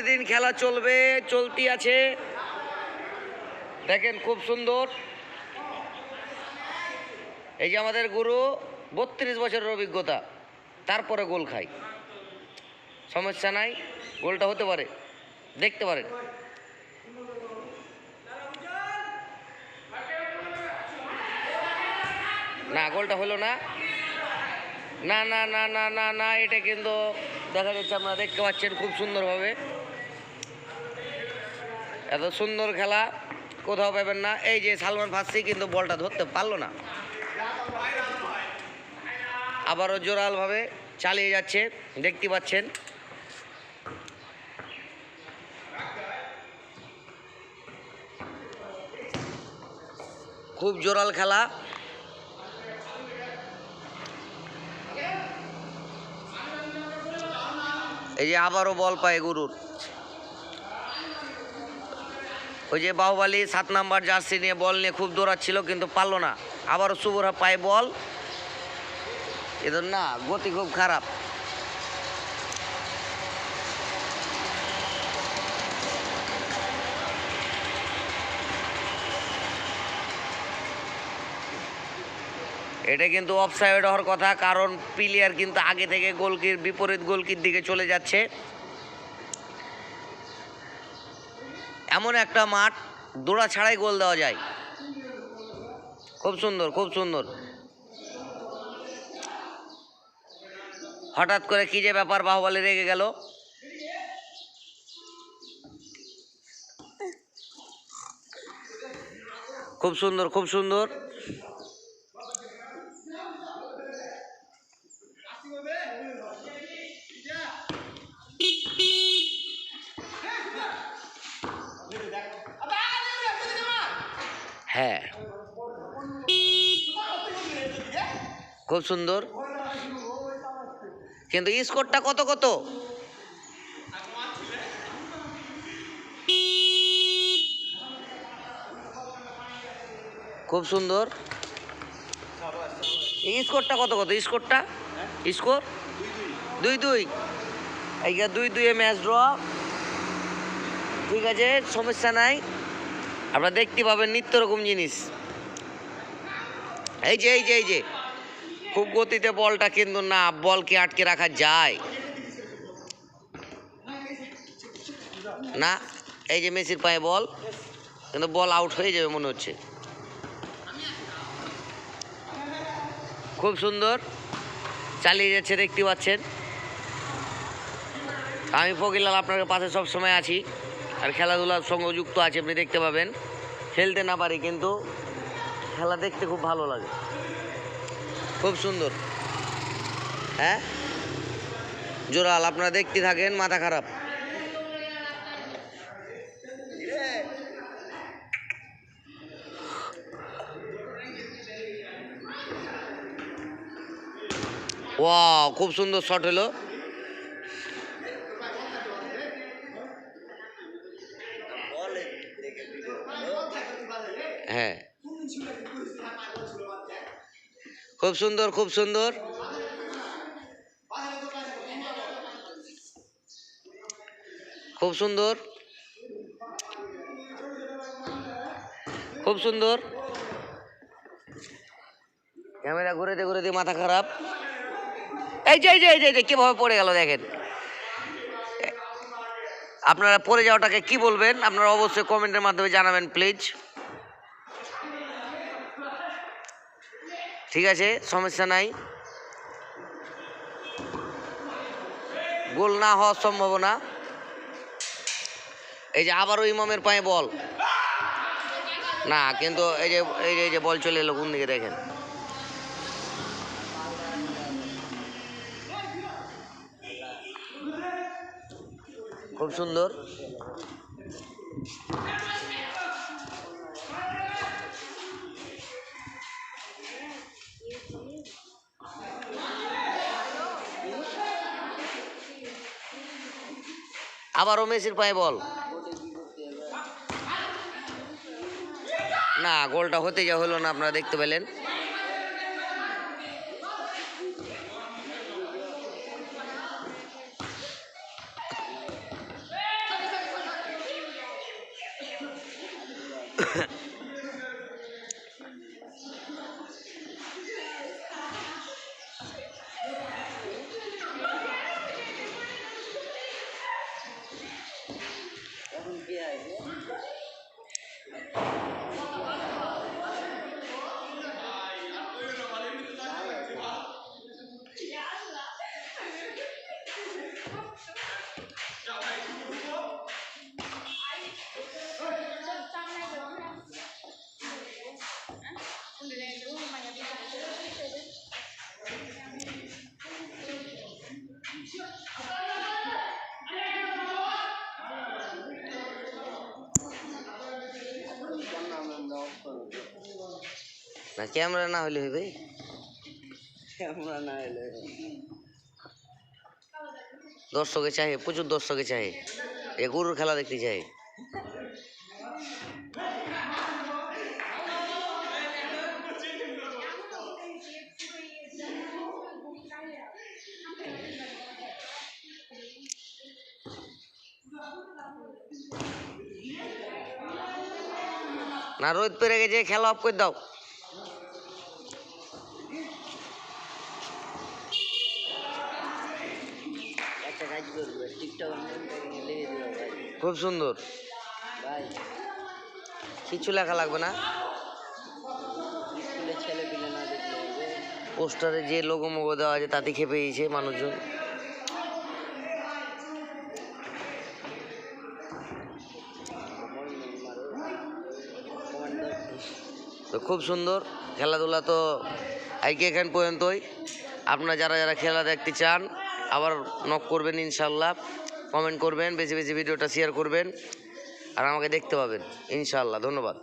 প্রতিদিন খেলা চলবে, চলতি আছে। দেখেন খুব সুন্দর। এই যে আমাদের গুরু 32 বছরের অভিজ্ঞতা, তারপরে গোল খাই, সমস্যা নাই, গোলটা হতে পারে, দেখতে পারেন। না, গোলটা হলো না, না না না না না না, এটা কিন্তু দেখা যাচ্ছে, আপনারা দেখতে পাচ্ছেন খুব সুন্দরভাবে। এত সুন্দর খেলা কোথাও পাবেন না। এই যে সালমান ফার্সি কিন্তু বলটা ধরতে পারলো না, আবারও জোরালভাবে চালিয়ে যাচ্ছে, দেখতে পাচ্ছেন। খুব জোরাল খেলা। এই যে আবারও বল পায় গুরুর। ওই যে বাহুবলী 7 নাম্বার জার্সি নিয়ে বল নিয়ে খুব দৌড়াচ্ছিল, কিন্তু পারলো না। আবারও শুভরা পায় বল, এদের না গতি খুব খারাপ। এটা কিন্তু অফসাইড হওয়ার কথা, কারণ প্লেয়ার কিন্তু আগে থেকে গোলকির বিপরীত গোলকির দিকে চলে যাচ্ছে। এমন একটা মাঠ, দৌড়া ছাড়াই গোল দেওয়া যায়। খুব সুন্দর, খুব সুন্দর। হঠাৎ করে কি যে ব্যাপার, বাহুবলী রেগে গেল। খুব সুন্দর, খুব সুন্দর। হ্যাঁ, খুব সুন্দর, কিন্তু স্কোরটা কত কত? খুব সুন্দর। এই স্কোরটা কত কত? স্কোরটা স্কোর 2-2। এইটা 2-2 ম্যাচ ড্র। ঠিক আছে, সমস্যা নাই, আপনারা দেখতে পাবেন নিত্য রকম জিনিস। এই যে এই যে এই যে খুব গতিতে বলটা, কিন্তু না, বলকে আটকে রাখা যায় না। এই যে মেসির পায়ে বল, কিন্তু বল আউট হয়ে যাবে মনে হচ্ছে। খুব সুন্দর চালিয়ে যাচ্ছে, দেখতে পাচ্ছেন। আমি ফকিরলাল আপনার পাশে সবসময় আছি, আর খেলাধুলার সঙ্গে যুক্ত আছে, আপনি দেখতে পাবেন। খেলতে না পারি, কিন্তু খেলা দেখতে খুব ভালো লাগে। খুব সুন্দর। হ্যাঁ, জোরাল, আপনারা দেখতে থাকেন, মাথা খারাপ। ওয়াও, খুব সুন্দর শট হলো। হ্যাঁ, খুব সুন্দর, খুব সুন্দর। খুব সুন্দর, খুব সুন্দর। ক্যামেরা ঘুরেতে ঘুরেতে মাথা খারাপ। এই যে এই যে এই যে কিভাবে পড়ে গেল দেখেন। আপনারা পড়ে যাওয়াটাকে কি বলবেন, আপনারা অবশ্যই কমেন্টের মাধ্যমে জানাবেন প্লিজ। ঠিক আছে, সমস্যা নাই। গোল না হওয়ার সম্ভাবনা। এই যে আবারও ইমামের পায়ে বল, না, কিন্তু এই যে এই যে বল চলে এলো কোন দিকে দেখেন। খুব সুন্দর। আবারও মেসির পায়ে বল, না, গোলটা হতে যা হলো না, আপনারা দেখতে পেলেন। না ক্যামেরা না হলে হবে, ক্যামেরা না এলে দর্শকে চাহে, প্রচুর দর্শকে চাহে, এ গরুর খেলা দেখতে চাই। না রোদ পেরে গেছে, খেলা অফ করে দাও। একটা কাজ করবো, টিকটক লেগে দিল ভাই। খুব সুন্দর ভাই কিছু লেখা লাগবে না, স্কুলের ছেলে পিলে না দেখলে হবে। পোস্টারে যে লোগো মোগো দেওয়া আছে তাতে খেপে গেছে মানুষজন। তো খুব সুন্দর খেলাধুলা। তো আজকে এখান পর্যন্তই। আপনারা যারা যারা খেলা দেখতে চান আবার নক করবেন ইনশাল্লাহ, কমেন্ট করবেন, বেশি বেশি ভিডিওটা শেয়ার করবেন, আর আমাকে দেখতে পাবেন ইনশাল্লাহ। ধন্যবাদ।